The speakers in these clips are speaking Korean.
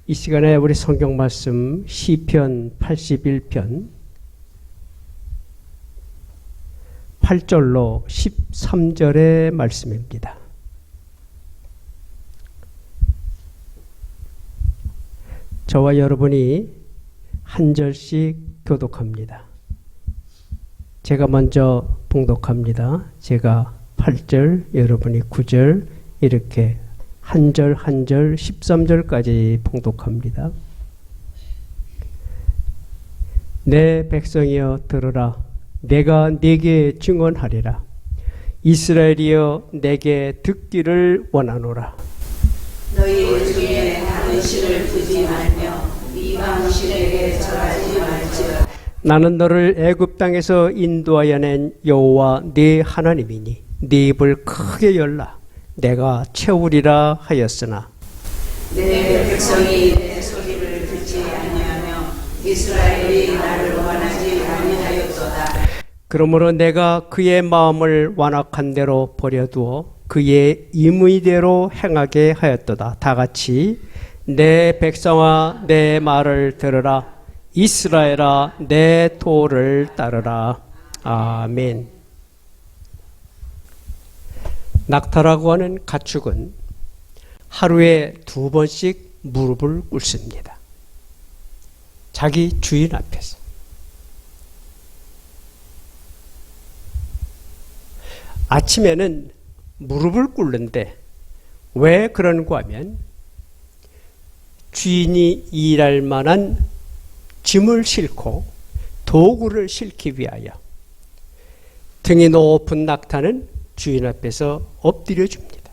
이 시간에 우리 성경 말씀 시편 81편 8절로 13절의 말씀입니다. 저와 여러분이 한 절씩 교독합니다. 제가 먼저 봉독합니다. 제가 8절, 여러분이 9절 이렇게 한 절 한 절 13절까지 봉독합니다. 내 백성이여 들으라. 내가 네게 증언하리라. 이스라엘이여 내게 듣기를 원하노라. 너희 중에 다른 신을 두지 말며 이방 신에게 절하지 말지어다. 나는 너를 애굽 땅에서 인도하여 낸 여호와 네 하나님이니 네 입을 크게 열라. 내가 채우리라 하였으나 내 백성이 내 소리를 듣지 아니하며 이스라엘이 나를 원하지 아니하였도다. 그러므로 내가 그의 마음을 완악한 대로 버려두어 그의 임의대로 행하게 하였도다. 다 같이 내 백성아 내 말을 들으라. 이스라엘아 내 도를 따르라. 아멘. 낙타라고 하는 가축은 하루에 2번씩 무릎을 꿇습니다. 자기 주인 앞에서. 아침에는 무릎을 꿇는데 왜 그런가 하면 주인이 일할 만한 짐을 싣고 도구를 싣기 위하여 등이 높은 낙타는 주인 앞에서 엎드려 줍니다.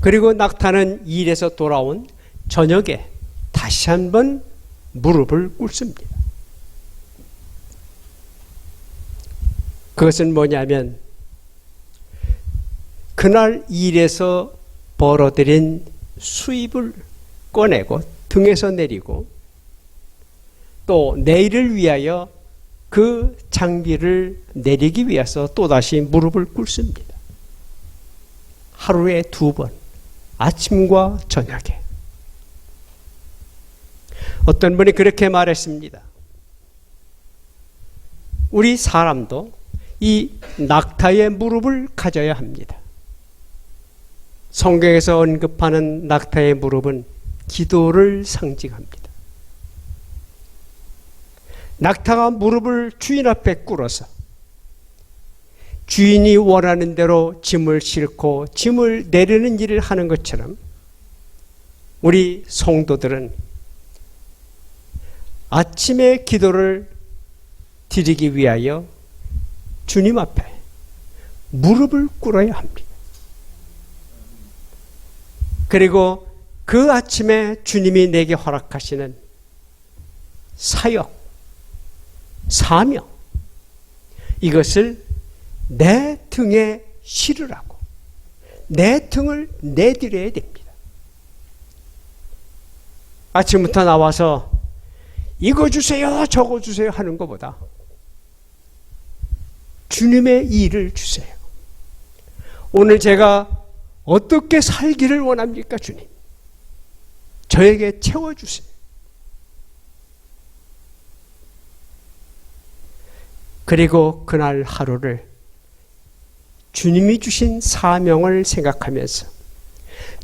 그리고 낙타는 일에서 돌아온 저녁에 다시 한번 무릎을 꿇습니다. 그것은 뭐냐면 그날 일에서 벌어들인 수입을 꺼내고 등에서 내리고 또 내일을 위하여 그 장비를 내리기 위해서 또다시 무릎을 꿇습니다. 하루에 2번, 아침과 저녁에. 어떤 분이 그렇게 말했습니다. 우리 사람도 이 낙타의 무릎을 가져야 합니다. 성경에서 언급하는 낙타의 무릎은 기도를 상징합니다. 낙타가 무릎을 주인 앞에 꿇어서 주인이 원하는 대로 짐을 싣고 짐을 내리는 일을 하는 것처럼 우리 성도들은 아침에 기도를 드리기 위하여 주님 앞에 무릎을 꿇어야 합니다. 그리고 그 아침에 주님이 내게 허락하시는 사역, 사명, 이것을 내 등에 실으라고 내 등을 내드려야 됩니다. 아침부터 나와서 이거 주세요 저거 주세요 하는 것보다 주님의 일을 주세요. 오늘 제가 어떻게 살기를 원합니까 주님? 저에게 채워주세요. 그리고 그날 하루를 주님이 주신 사명을 생각하면서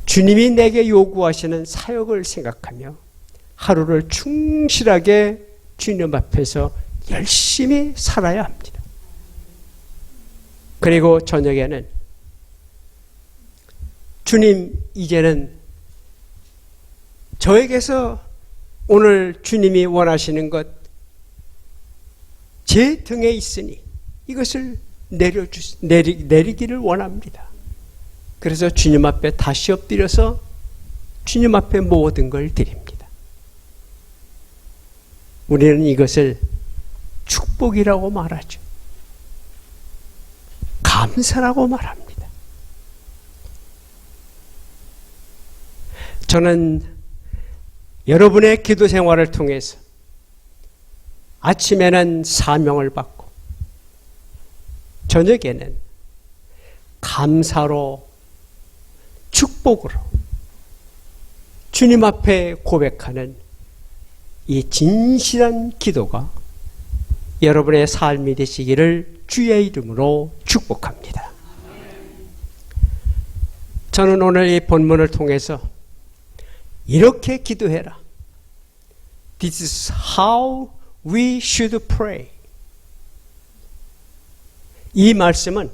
주님이 내게 요구하시는 사역을 생각하며 하루를 충실하게 주님 앞에서 열심히 살아야 합니다. 그리고 저녁에는 주님 이제는 저에게서 오늘 주님이 원하시는 것 제 등에 있으니 이것을 내리기를 원합니다. 그래서 주님 앞에 다시 엎드려서 주님 앞에 모든 걸 드립니다. 우리는 이것을 축복이라고 말하죠. 감사라고 말합니다. 저는 여러분의 기도 생활을 통해서 아침에는 사명을 받고 저녁에는 감사로 축복으로 주님 앞에 고백하는 이 진실한 기도가 여러분의 삶이 되시기를 주의 이름으로 축복합니다. 저는 오늘 이 본문을 통해서 이렇게 기도해라. This is how we should pray. 이 말씀은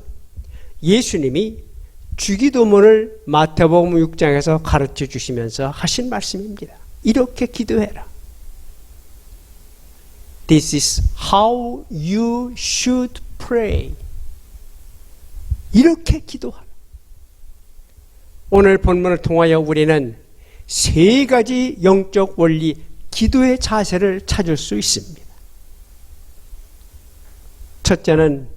예수님이 주기도문을 마태복음 6장에서 가르쳐 주시면서 하신 말씀입니다. 이렇게 기도해라. This is how you should pray. 이렇게 기도하라. 오늘 본문을 통하여 우리는 세 가지 영적 원리, 기도의 자세를 찾을 수 있습니다. 첫째는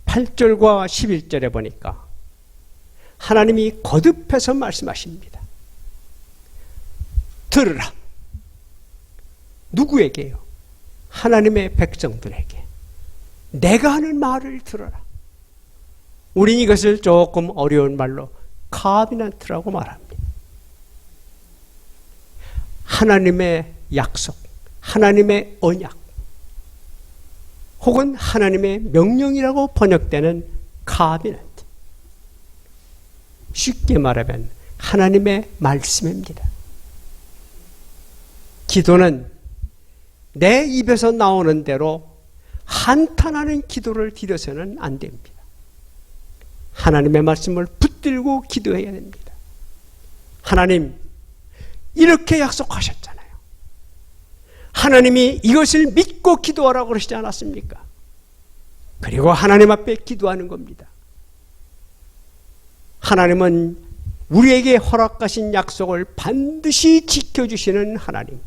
8절과 11절에 보니까 하나님이 거듭해서 말씀하십니다. 들으라. 누구에게요? 하나님의 백성들에게. 내가 하는 말을 들어라. 우린 이것을 조금 어려운 말로 카비넌트라고 말합니다. 하나님의 약속, 하나님의 언약, 혹은 하나님의 명령이라고 번역되는 카비넌트. 쉽게 말하면 하나님의 말씀입니다. 기도는 내 입에서 나오는 대로 한탄하는 기도를 드려서는 안 됩니다. 하나님의 말씀을 붙들고 기도해야 됩니다. 하나님, 이렇게 약속하셨잖아요. 하나님이 이것을 믿고 기도하라고 그러시지 않았습니까? 그리고 하나님 앞에 기도하는 겁니다. 하나님은 우리에게 허락하신 약속을 반드시 지켜주시는 하나님.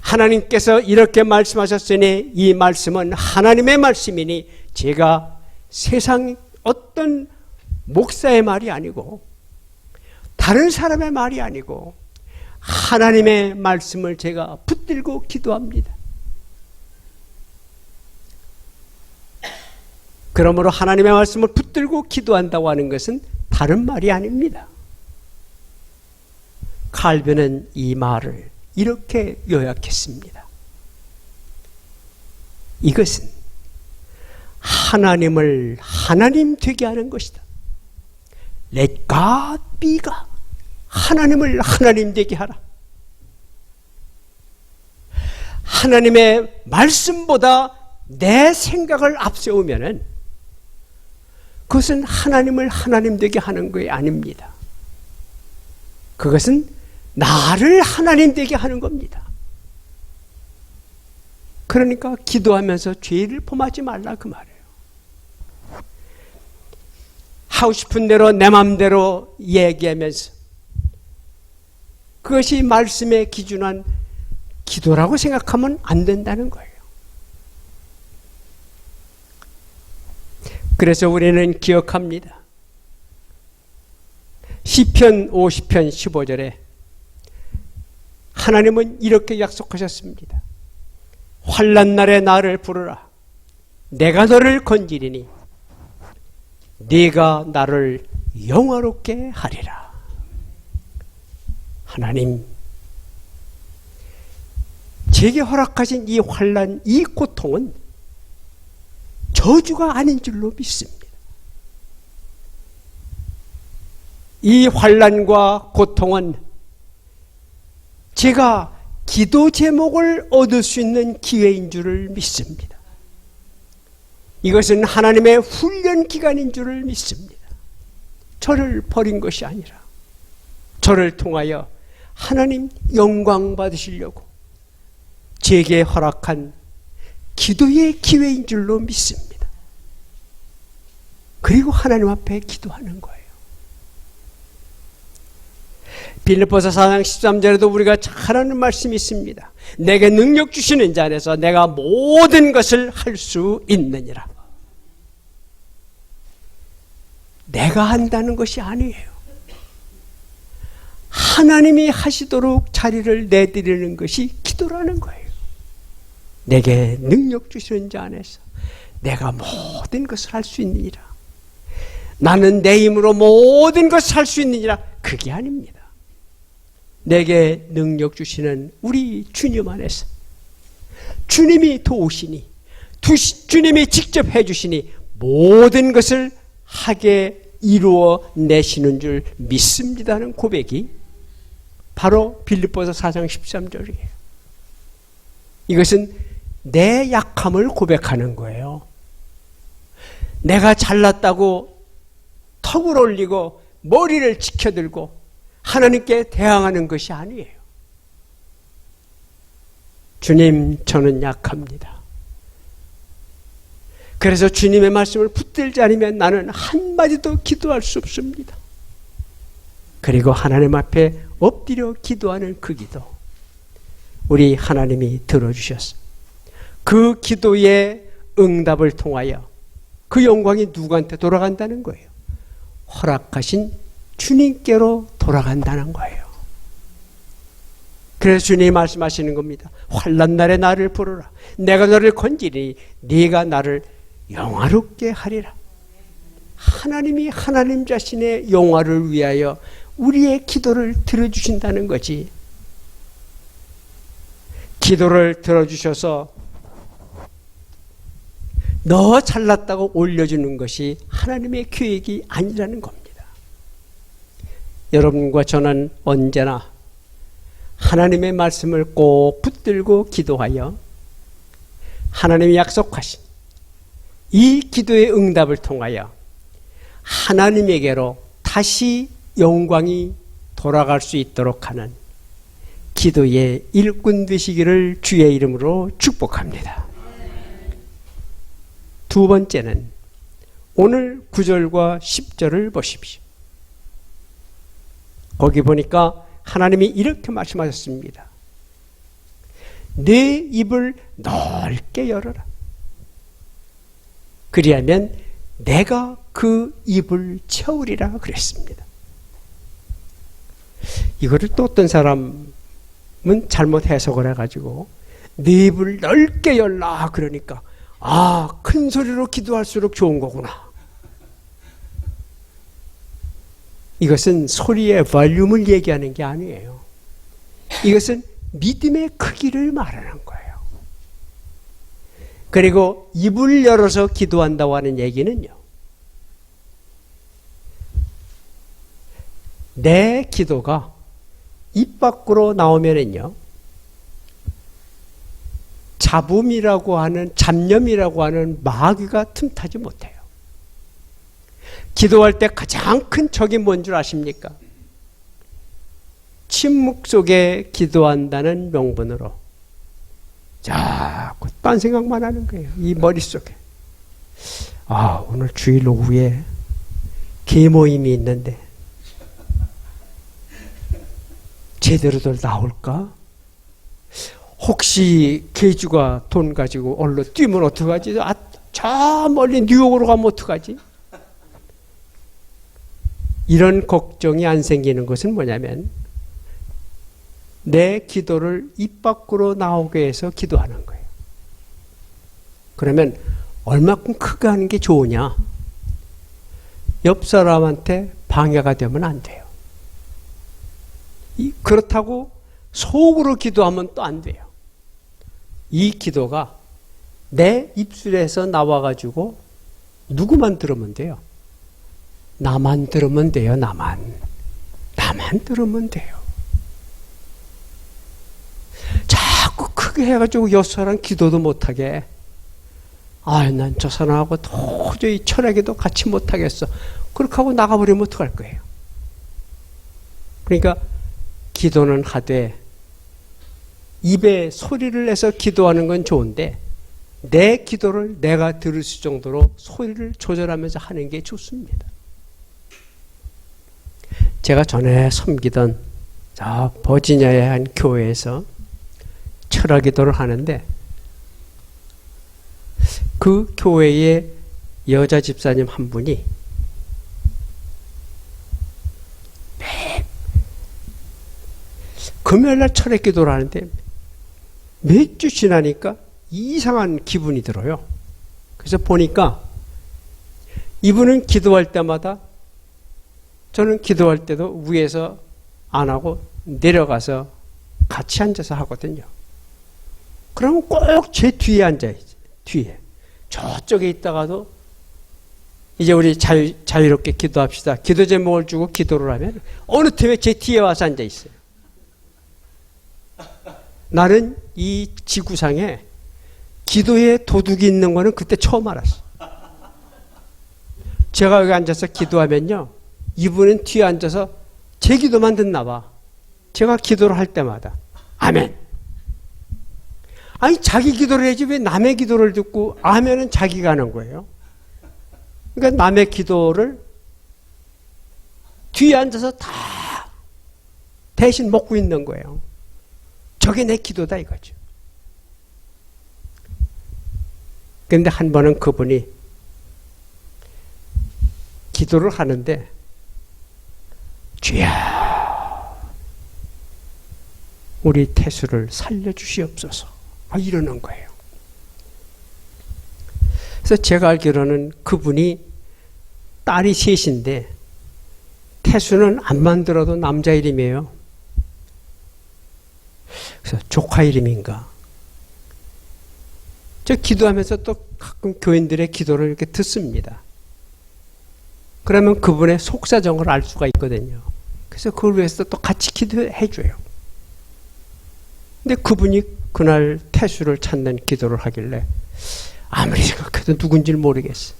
하나님께서 이렇게 말씀하셨으니 이 말씀은 하나님의 말씀이니 제가 세상 어떤 목사의 말이 아니고 다른 사람의 말이 아니고 하나님의 말씀을 제가 붙들고 기도합니다. 그러므로 하나님의 말씀을 붙들고 기도한다고 하는 것은 다른 말이 아닙니다. 칼빈은 이 말을 이렇게 요약했습니다. 이것은 하나님을 하나님 되게 하는 것이다. Let God be God. 하나님을 하나님 되게 하라. 하나님의 말씀보다 내 생각을 앞세우면은 그것은 하나님을 하나님 되게 하는 것이 아닙니다. 그것은 나를 하나님 되게 하는 겁니다. 그러니까 기도하면서 죄를 범하지 말라 그 말이에요. 하고 싶은 대로 내 마음대로 얘기하면서 그것이 말씀에 기준한 기도라고 생각하면 안 된다는 거예요. 그래서 우리는 기억합니다. 시편 50편 15절에 하나님은 이렇게 약속하셨습니다. 환난 날에 나를 부르라. 내가 너를 건지리니 네가 나를 영화롭게 하리라. 하나님, 제게 허락하신 이 환난, 이 고통은 저주가 아닌 줄로 믿습니다. 이 환난과 고통은 제가 기도 제목을 얻을 수 있는 기회인 줄을 믿습니다. 이것은 하나님의 훈련 기간인 줄을 믿습니다. 저를 버린 것이 아니라 저를 통하여 하나님 영광 받으시려고 제게 허락한 기도의 기회인 줄로 믿습니다. 그리고 하나님 앞에 기도하는 거예요. 빌립보서 4장 13절에도 우리가 잘 아는 말씀이 있습니다. 내게 능력 주시는 자 안에서 내가 모든 것을 할 수 있느니라. 내가 한다는 것이 아니에요. 하나님이 하시도록 자리를 내드리는 것이 기도라는 거예요. 내게 능력 주시는 자 안에서 내가 모든 것을 할 수 있느니라. 나는 내 힘으로 모든 것을 할 수 있느니라. 그게 아닙니다. 내게 능력 주시는 우리 주님 안에서 주님이 도우시니 주님이 직접 해주시니 모든 것을 하게 이루어 내시는 줄 믿습니다는 고백이 바로 빌립보서 4장 13절이에요. 이것은 내 약함을 고백하는 거예요. 내가 잘났다고 턱을 올리고 머리를 치켜들고 하나님께 대항하는 것이 아니에요. 주님, 저는 약합니다. 그래서 주님의 말씀을 붙들지 않으면 나는 한마디도 기도할 수 없습니다. 그리고 하나님 앞에 엎드려 기도하는 그 기도, 우리 하나님이 들어주셨습니다. 그 기도의 응답을 통하여 그 영광이 누구한테 돌아간다는 거예요? 허락하신 주님께로 돌아간다는 거예요. 그래서 주님이 말씀하시는 겁니다. 환난 날에 나를 부르라. 내가 너를 건지리니 네가 나를 영화롭게 하리라. 하나님이 하나님 자신의 영화를 위하여 우리의 기도를 들어주신다는 거지. 기도를 들어주셔서 너 잘났다고 올려주는 것이 하나님의 계획이 아니라는 겁니다. 여러분과 저는 언제나 하나님의 말씀을 꼭 붙들고 기도하여 하나님이 약속하신 이 기도의 응답을 통하여 하나님에게로 다시 영광이 돌아갈 수 있도록 하는 기도의 일꾼 되시기를 주의 이름으로 축복합니다. 두 번째는 오늘 9절과 10절을 보십시오. 거기 보니까 하나님이 이렇게 말씀하셨습니다. 내 입을 넓게 열어라. 그리하면 내가 그 입을 채우리라 그랬습니다. 이거를 또 어떤 사람은 잘못 해석을 해가지고 내 입을 넓게 열라 그러니까 큰 소리로 기도할수록 좋은 거구나. 이것은 소리의 볼륨을 얘기하는 게 아니에요. 이것은 믿음의 크기를 말하는 거예요. 그리고 입을 열어서 기도한다고 하는 얘기는요, 내 기도가 입 밖으로 나오면은요, 잡념이라고 하는 마귀가 틈타지 못해요. 기도할 때 가장 큰 적이 뭔 줄 아십니까? 침묵 속에 기도한다는 명분으로 자꾸 딴 생각만 하는 거예요. 이 머릿속에. 오늘 주일 오후에 개모임이 있는데 제대로들 나올까? 혹시 개주가 돈 가지고 얼로 뛰면 어떡하지? 저 멀리 뉴욕으로 가면 어떡하지? 이런 걱정이 안 생기는 것은 뭐냐면 내 기도를 입 밖으로 나오게 해서 기도하는 거예요. 그러면 얼마큼 크게 하는 게 좋으냐? 옆 사람한테 방해가 되면 안 돼요. 그렇다고 속으로 기도하면 또 안 돼요. 이 기도가 내 입술에서 나와가지고 누구만 들으면 돼요? 나만 들으면 돼요. 나만 들으면 돼요. 자꾸 크게 해가지고 옆 사람 기도도 못하게, 난 저 사람하고 도저히 철학에도 같이 못하겠어. 그렇게 하고 나가버리면 어떡할 거예요? 그러니까 기도는 하되 입에 소리를 내서 기도하는 건 좋은데 내 기도를 내가 들을 수 정도로 소리를 조절하면서 하는 게 좋습니다. 제가 전에 섬기던 버지니아의 한 교회에서 철학 기도를 하는데 그 교회의 여자 집사님 한 분이 금요일날 철학 기도를 하는데 몇 주 지나니까 이상한 기분이 들어요. 그래서 보니까 이분은 기도할 때마다 저는 기도할 때도 위에서 안 하고 내려가서 같이 앉아서 하거든요. 그러면 꼭 제 뒤에 앉아야지. 뒤에. 저쪽에 있다가도 이제 우리 자유롭게 기도합시다. 기도 제목을 주고 기도를 하면 어느 틈에 제 뒤에 와서 앉아 있어요. 나는 이 지구상에 기도에 도둑이 있는 거는 그때 처음 알았어. 제가 여기 앉아서 기도하면요, 이분은 뒤에 앉아서 제 기도만 듣나 봐. 제가 기도를 할 때마다 아멘. 아니 자기 기도를 해야지 왜 남의 기도를 듣고 아멘은 자기가 하는 거예요. 그러니까 남의 기도를 뒤에 앉아서 다 대신 먹고 있는 거예요. 저게 내 기도다 이거죠. 그런데 한 번은 그분이 기도를 하는데 주여 우리 태수를 살려주시옵소서 이러는 거예요. 그래서 제가 알기로는 그분이 딸이 셋인데 태수는 안 만들어도 남자 이름이에요. 그래서 조카 이름인가. 저 기도하면서 또 가끔 교인들의 기도를 이렇게 듣습니다. 그러면 그분의 속사정을 알 수가 있거든요. 그래서 그걸 위해서 또 같이 기도해 줘요. 근데 그분이 그날 태수를 찾는 기도를 하길래 아무리 생각해도 누군지를 모르겠어.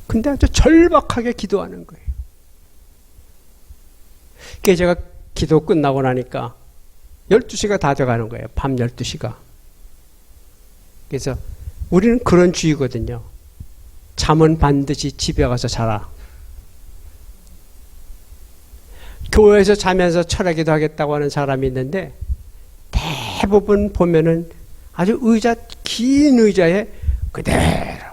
근데 아주 절박하게 기도하는 거예요. 그래서 제가 기도 끝나고 나니까 12시가 다 돼가는 거예요. 밤 12시가. 그래서 우리는 그런 주의거든요. 잠은 반드시 집에 가서 자라. 교회에서 자면서 철학기도 하겠다고 하는 사람이 있는데 대부분 보면은 아주 긴 의자에 그대로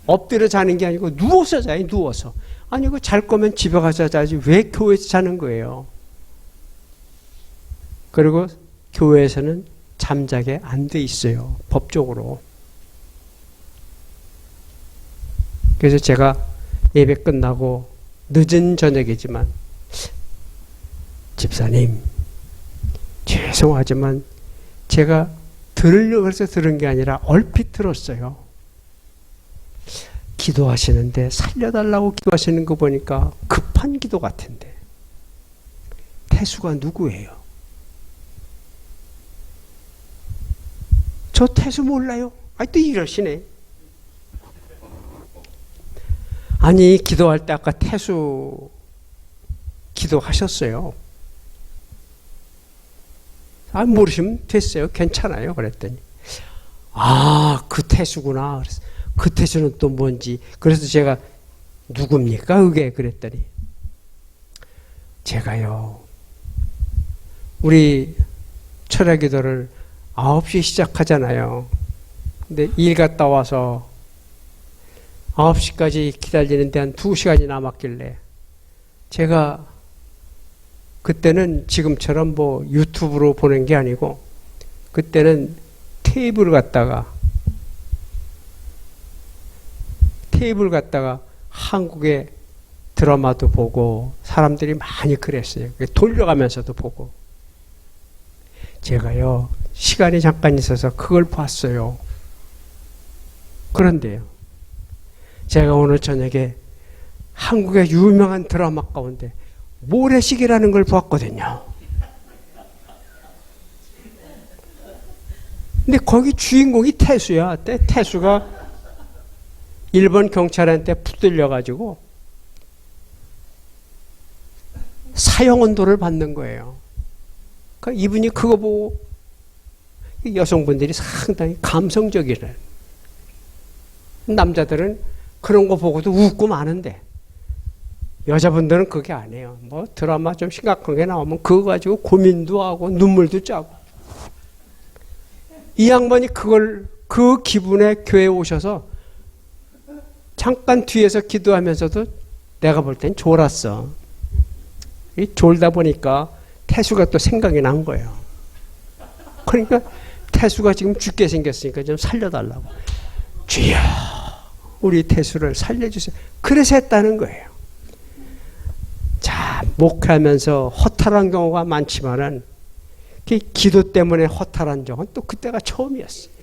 엎드려 자는 게 아니고 누워서 자요. 누워서. 아니 그 잘 거면 집에 가서 자지 왜 교회에서 자는 거예요. 그리고 교회에서는 잠자게 안 돼 있어요. 법적으로. 그래서 제가 예배 끝나고 늦은 저녁이지만 집사님 죄송하지만 제가 들으려고 해서 들은 게 아니라 얼핏 들었어요. 기도하시는데 살려달라고 기도하시는 거 보니까 급한 기도 같은데 태수가 누구예요? 저 태수 몰라요? 아니 또 이러시네. 아니 기도할 때 아까 태수 기도하셨어요. 아 모르시면 됐어요. 괜찮아요. 그랬더니 그 태수구나. 그래서 그 태수는 또 뭔지. 그래서 제가 누굽니까 그게? 그랬더니 제가요 우리 철야기도를 9시 시작하잖아요. 근데 일 갔다 와서 9시까지 기다리는데 한 2시간이 남았길래 제가 그때는 지금처럼 뭐 유튜브로 보는 게 아니고 그때는 테이블 갖다가 한국의 드라마도 보고 사람들이 많이 그랬어요. 돌려가면서도 보고. 제가요 시간이 잠깐 있어서 그걸 봤어요. 그런데요 제가 오늘 저녁에 한국의 유명한 드라마 가운데 모래시계라는 걸 보았거든요. 근데 거기 주인공이 태수야. 태수가 일본 경찰한테 붙들려가지고 사형언도를 받는 거예요. 그러니까 이분이 그거 보고 여성분들이 상당히 감성적이래. 남자들은 그런 거 보고도 웃고 마는데 여자분들은 그게 아니에요. 뭐 드라마 좀 심각한 게 나오면 그거 가지고 고민도 하고 눈물도 짜고. 이 양반이 그 기분에 교회에 오셔서 잠깐 뒤에서 기도하면서도 내가 볼 땐 졸았어. 졸다 보니까 태수가 또 생각이 난 거예요. 그러니까 태수가 지금 죽게 생겼으니까 좀 살려달라고. 주여 우리 태수를 살려주세요. 그래서 했다는 거예요. 자 목회하면서 허탈한 경우가 많지만은 기도 때문에 허탈한 적은 또 그때가 처음이었어요.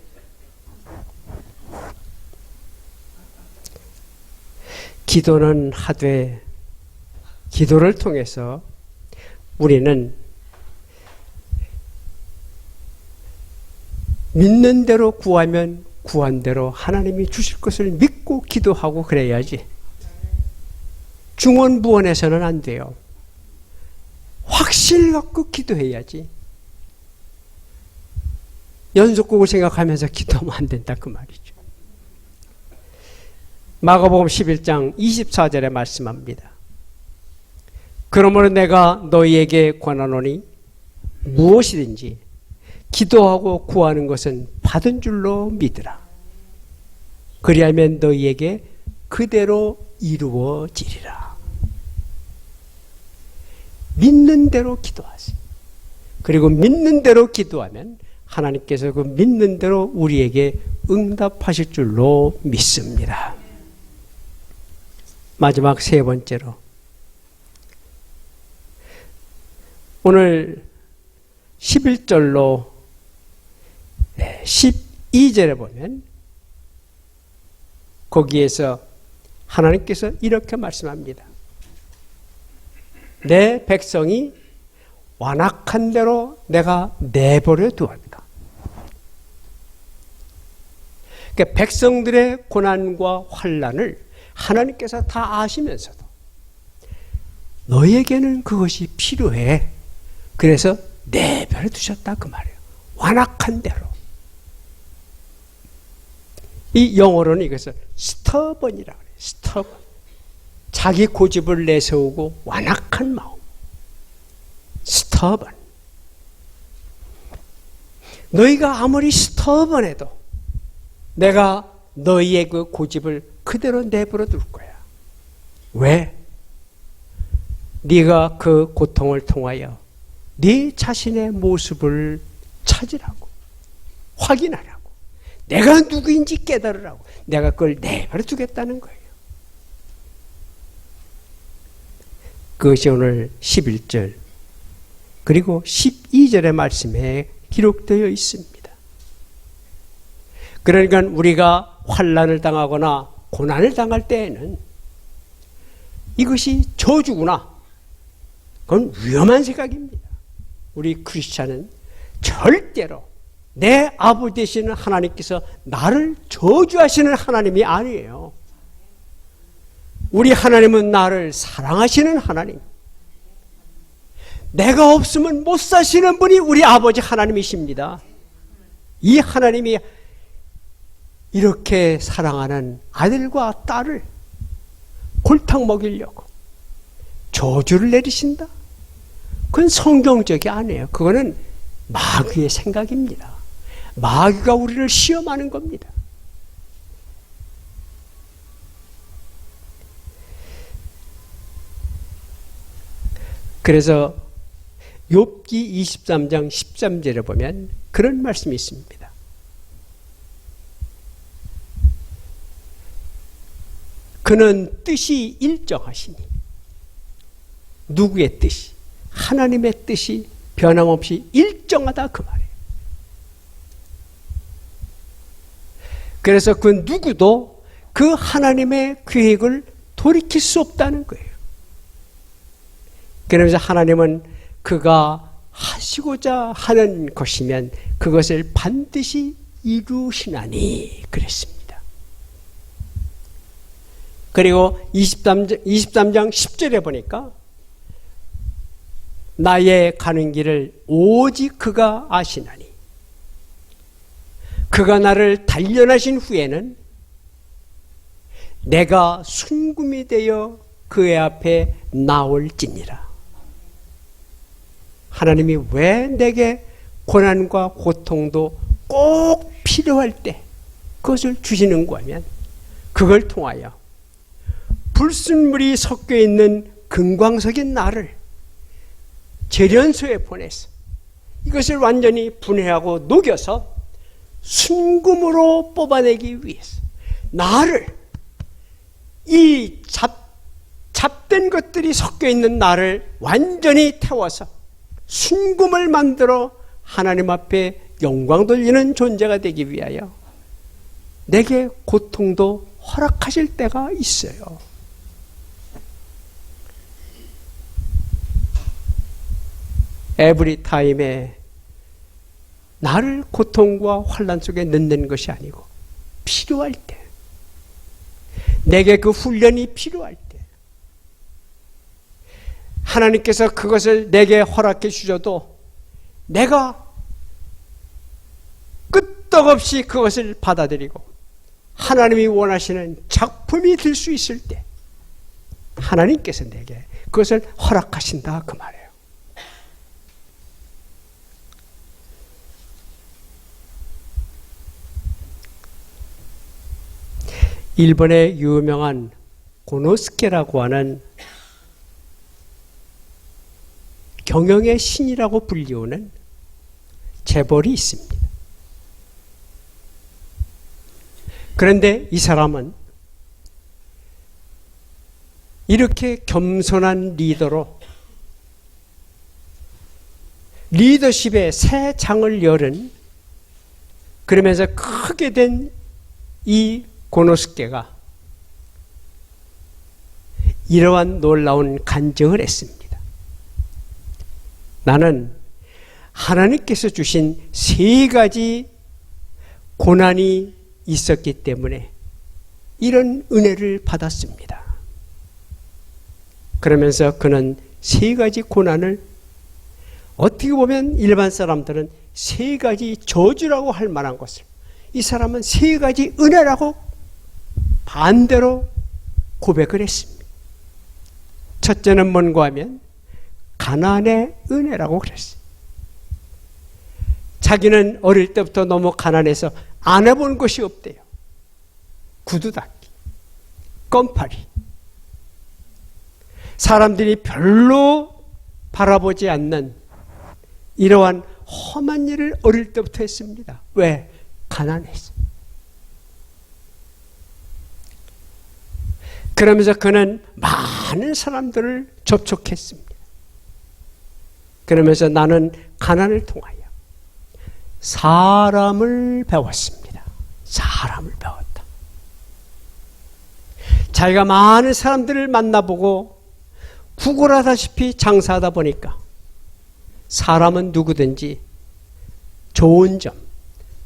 기도는 하되 기도를 통해서 우리는 믿는 대로 구하면 구한 대로 하나님이 주실 것을 믿고 기도하고 그래야지. 중언부언해서는 안 돼요. 확실 갖고 기도해야지. 연속곡을 생각하면서 기도하면 안 된다 그 말이죠. 마가복음 11장 24절에 말씀합니다. 그러므로 내가 너희에게 권하노니 무엇이든지 기도하고 구하는 것은 받은 줄로 믿으라. 그리하면 너희에게 그대로 이루어지리라. 믿는 대로 기도하세요. 그리고 믿는 대로 기도하면 하나님께서 그 믿는 대로 우리에게 응답하실 줄로 믿습니다. 마지막 세 번째로, 오늘 11절로 12절에 보면 거기에서 하나님께서 이렇게 말씀합니다. 내 백성이 완악한 대로 내가 내버려 두었다. 그러니까 백성들의 고난과 환난을 하나님께서 다 아시면서도 너에게는 그것이 필요해. 그래서 내버려 두셨다 그 말이에요. 완악한 대로. 이 영어로는 이것을 stubborn이라고 해요. stubborn. 자기 고집을 내세우고 완악한 마음. stubborn. 너희가 아무리 stubborn해도 내가 너희의 그 고집을 그대로 내버려 둘 거야. 왜? 네가 그 고통을 통하여 네 자신의 모습을 찾으라고, 확인하라고, 내가 누구인지 깨달으라고, 내가 그걸 내버려 두겠다는 거예요. 그것이 오늘 11절 그리고 12절의 말씀에 기록되어 있습니다. 그러니까 우리가 환난을 당하거나 고난을 당할 때에는 이것이 저주구나, 그건 위험한 생각입니다. 우리 크리스찬은 절대로 내 아버지 되시는 하나님께서 나를 저주하시는 하나님이 아니에요. 우리 하나님은 나를 사랑하시는 하나님, 내가 없으면 못 사시는 분이 우리 아버지 하나님이십니다. 이 하나님이 이렇게 사랑하는 아들과 딸을 골탕 먹이려고 저주를 내리신다? 그건 성경적이 아니에요. 그거는 마귀의 생각입니다. 마귀가 우리를 시험하는 겁니다. 그래서 욥기 23장 13절에 보면 그런 말씀이 있습니다. 그는 뜻이 일정하시니, 누구의 뜻이? 하나님의 뜻이 변함없이 일정하다 그 말이에요. 그래서 그 누구도 그 하나님의 계획을 돌이킬 수 없다는 거예요. 그러면서 하나님은 그가 하시고자 하는 것이면 그것을 반드시 이루시나니 그랬습니다. 그리고 23장 10절에 보니까 나의 가는 길을 오직 그가 아시나니, 그가 나를 단련하신 후에는 내가 순금이 되어 그의 앞에 나올지니라. 하나님이 왜 내게 고난과 고통도 꼭 필요할 때 그것을 주시는가 하면 그걸 통하여 불순물이 섞여 있는 금광석인 나를 재련소에 보내서 이것을 완전히 분해하고 녹여서 순금으로 뽑아내기 위해서 나를 이 잡된 것들이 섞여 있는 나를 완전히 태워서 순금을 만들어 하나님 앞에 영광 돌리는 존재가 되기 위하여 내게 고통도 허락하실 때가 있어요. 에브리 타임에 나를 고통과 환난 속에 넣는 것이 아니고 필요할 때, 내게 그 훈련이 필요할 때 하나님께서 그것을 내게 허락해 주셔도 내가 끄떡없이 그것을 받아들이고 하나님이 원하시는 작품이 될 수 있을 때 하나님께서 내게 그것을 허락하신다 그 말이에요. 일본의 유명한 고노스케라고 하는 경영의 신이라고 불리우는 재벌이 있습니다. 그런데 이 사람은 이렇게 겸손한 리더로 리더십의 새 장을 열은, 그러면서 크게 된 이 고노스케가 이러한 놀라운 간증을 했습니다. 나는 하나님께서 주신 3가지 고난이 있었기 때문에 이런 은혜를 받았습니다. 그러면서 그는 3가지 고난을, 어떻게 보면 일반 사람들은 3가지 저주라고 할 만한 것을 이 사람은 3가지 은혜라고 반대로 고백을 했습니다. 첫째는 뭔가 하면 가난의 은혜라고 그랬어요. 자기는 어릴 때부터 너무 가난해서 안 해본 것이 없대요. 구두 닦기, 껌파리. 사람들이 별로 바라보지 않는 이러한 험한 일을 어릴 때부터 했습니다. 왜? 가난해서. 그러면서 그는 많은 사람들을 접촉했습니다. 그러면서 나는 가난을 통하여 사람을 배웠습니다. 사람을 배웠다. 자기가 많은 사람들을 만나보고 구걸하다시피 장사하다 보니까 사람은 누구든지 좋은 점,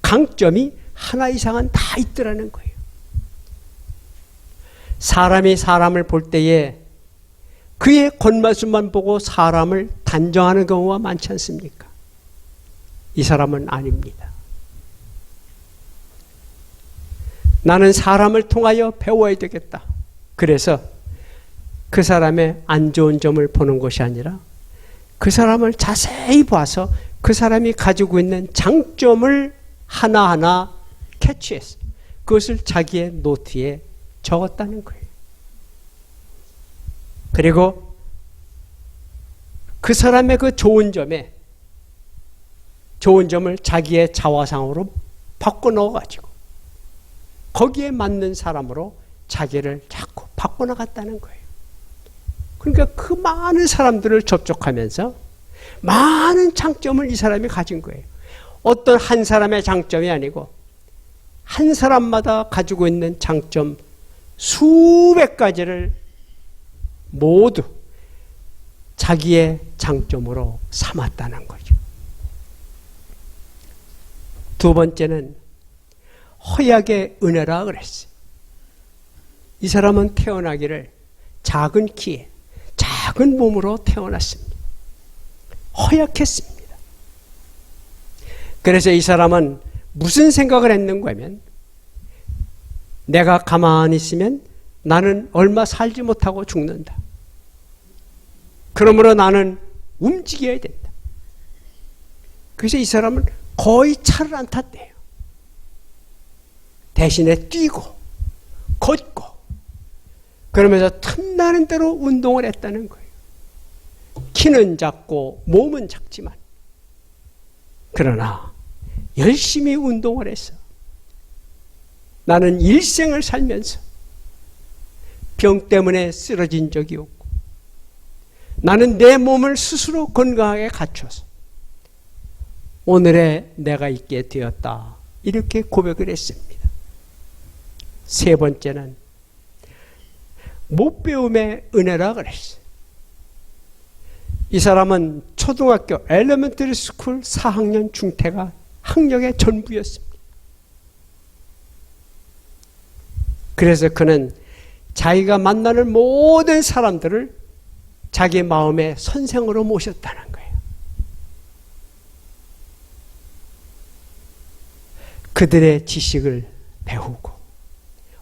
강점이 하나 이상은 다 있더라는 거예요. 사람이 사람을 볼 때에 그의 겉모습만 보고 사람을 단정하는 경우가 많지 않습니까? 이 사람은 아닙니다. 나는 사람을 통하여 배워야 되겠다. 그래서 그 사람의 안 좋은 점을 보는 것이 아니라 그 사람을 자세히 봐서 그 사람이 가지고 있는 장점을 하나하나 캐치했어요. 그것을 자기의 노트에 적었다는 거예요. 그리고 그 사람의 그 좋은 점을 자기의 자화상으로 바꿔 넣어가지고 거기에 맞는 사람으로 자기를 자꾸 바꿔나갔다는 거예요. 그러니까 그 많은 사람들을 접촉하면서 많은 장점을 이 사람이 가진 거예요. 어떤 한 사람의 장점이 아니고 한 사람마다 가지고 있는 장점 수백 가지를 모두 자기의 장점으로 삼았다는 거죠. 두 번째는 허약의 은혜라 그랬어요. 이 사람은 태어나기를 작은 키에 작은 몸으로 태어났습니다. 허약했습니다. 그래서 이 사람은 무슨 생각을 했는가 하면 내가 가만히 있으면 나는 얼마 살지 못하고 죽는다. 그러므로 나는 움직여야 된다. 그래서 이 사람은 거의 차를 안 탔대요. 대신에 뛰고 걷고 그러면서 틈나는 대로 운동을 했다는 거예요. 키는 작고 몸은 작지만 그러나 열심히 운동을 했어. 나는 일생을 살면서 병 때문에 쓰러진 적이 없고 나는 내 몸을 스스로 건강하게 갖춰서 오늘의 내가 있게 되었다. 이렇게 고백을 했습니다. 세 번째는 못 배움의 은혜라 그랬어요. 이 사람은 초등학교 엘레멘터리 스쿨 4학년 중퇴가 학력의 전부였습니다. 그래서 그는 자기가 만나는 모든 사람들을 자기 마음의 선생으로 모셨다는 거예요. 그들의 지식을 배우고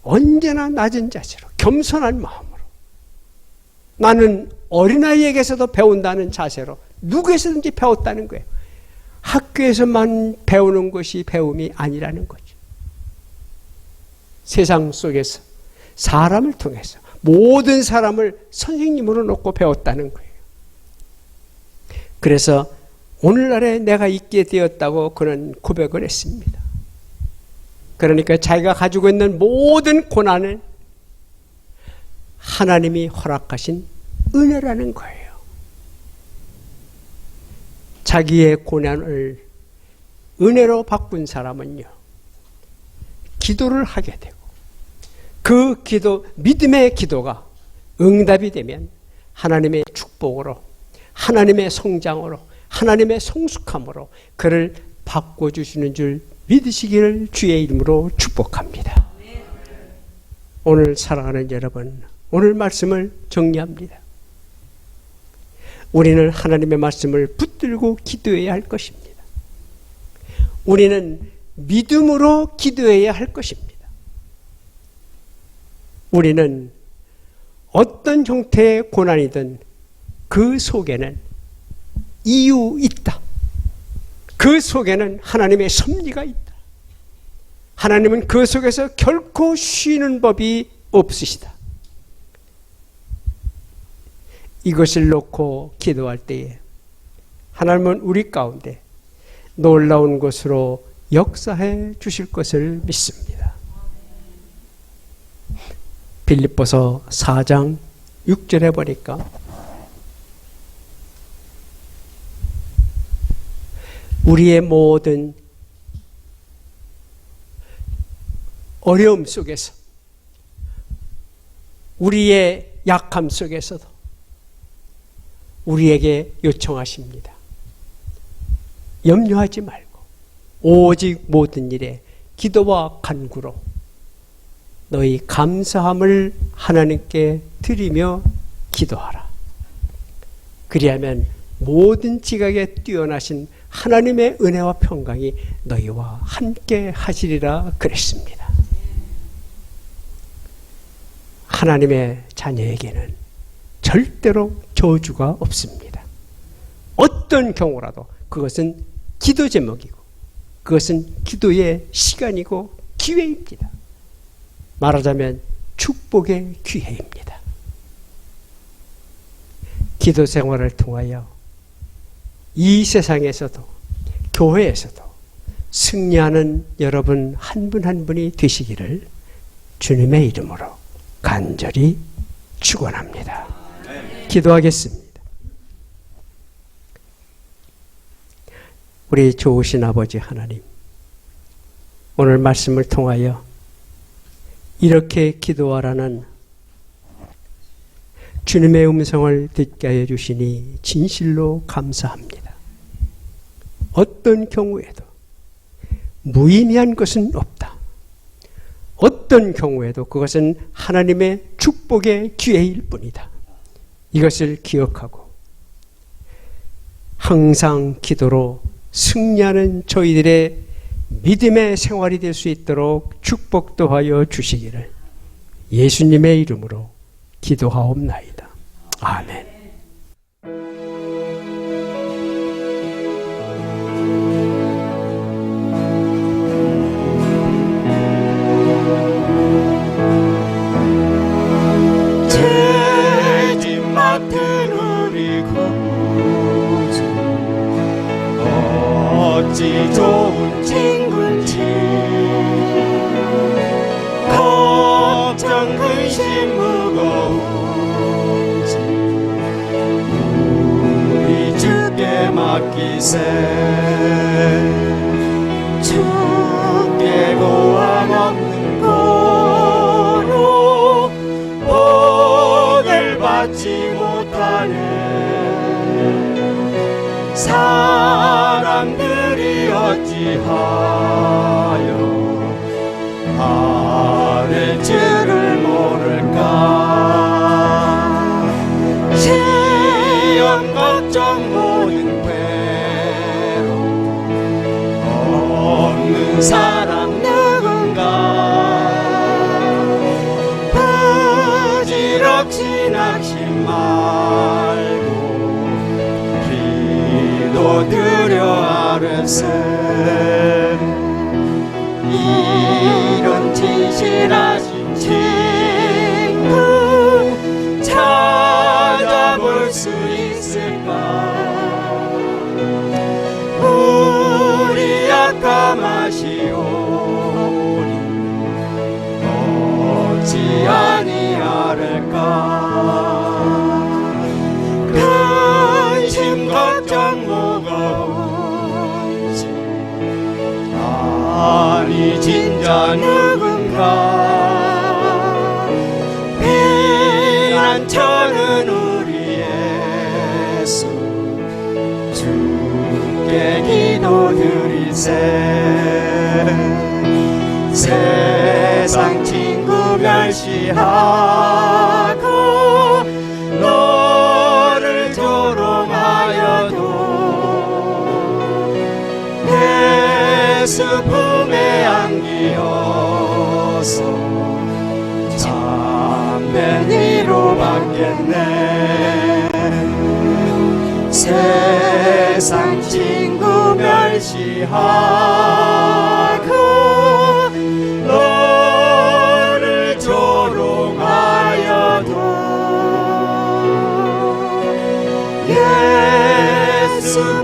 언제나 낮은 자세로 겸손한 마음으로 나는 어린아이에게서도 배운다는 자세로 누구에서든지 배웠다는 거예요. 학교에서만 배우는 것이 배움이 아니라는 거죠. 세상 속에서 사람을 통해서 모든 사람을 선생님으로 놓고 배웠다는 거예요. 그래서 오늘날에 내가 있게 되었다고 그는 고백을 했습니다. 그러니까 자기가 가지고 있는 모든 고난을 하나님이 허락하신 은혜라는 거예요. 자기의 고난을 은혜로 바꾼 사람은요, 기도를 하게 되고 그 기도, 믿음의 기도가 응답이 되면 하나님의 축복으로, 하나님의 성장으로, 하나님의 성숙함으로 그를 바꿔주시는 줄 믿으시기를 주의 이름으로 축복합니다. 오늘 사랑하는 여러분, 오늘 말씀을 정리합니다. 우리는 하나님의 말씀을 붙들고 기도해야 할 것입니다. 우리는 믿음으로 기도해야 할 것입니다. 우리는 어떤 형태의 고난이든 그 속에는 이유 있다. 그 속에는 하나님의 섭리가 있다. 하나님은 그 속에서 결코 쉬는 법이 없으시다. 이것을 놓고 기도할 때에 하나님은 우리 가운데 놀라운 것으로 역사해 주실 것을 믿습니다. 빌립보서 4장 6절에 보니까 우리의 모든 어려움 속에서, 우리의 약함 속에서도 우리에게 요청하십니다. 염려하지 말고 오직 모든 일에 기도와 간구로 너희 감사함을 하나님께 드리며 기도하라. 그리하면 모든 지각에 뛰어나신 하나님의 은혜와 평강이 너희와 함께 하시리라 그랬습니다. 하나님의 자녀에게는 절대로 저주가 없습니다. 어떤 경우라도 그것은 기도 제목이고 그것은 기도의 시간이고 기회입니다. 말하자면 축복의 기회입니다. 기도 생활을 통하여 이 세상에서도 교회에서도 승리하는 여러분 한 분 한 분이 되시기를 주님의 이름으로 간절히 축원합니다. 기도하겠습니다. 우리 좋으신 아버지 하나님, 오늘 말씀을 통하여 이렇게 기도하라는 주님의 음성을 듣게 하여 주시니 진실로 감사합니다. 어떤 경우에도 무의미한 것은 없다. 어떤 경우에도 그것은 하나님의 축복의 기회일 뿐이다. 이것을 기억하고 항상 기도로 승리하는 저희들의 믿음의 생활이 될 수 있도록 축복도 하여 주시기를 예수님의 이름으로 기도하옵나이다. 아멘. 죄짐 맡은 우리 구주 어찌 좋은 친구인지 걱정 근심 무거워 맡기세 주께 고함 없는 고로 복을 받지 못하는 사람들이 어찌하여 바를 줄을 모를까 시험 걱정 모든 괴로움 없는 사람 누군가 부지럭지 낙심 말고 기도드려 아르세 이런 진실하신 친구 찾아볼 수 있을까 우리 약함하시오니 어찌 아니하를까 근심 걱정 무거운지 아니 진짜 누군가 피난처는 우리 예수 주께 기도드리세 세상 친구 멸시하고 너를 조롱하여도 예수 품에 안기어서 참된 이로 받겠네 세상 친구 멸시하고 너를 조롱하여도 예수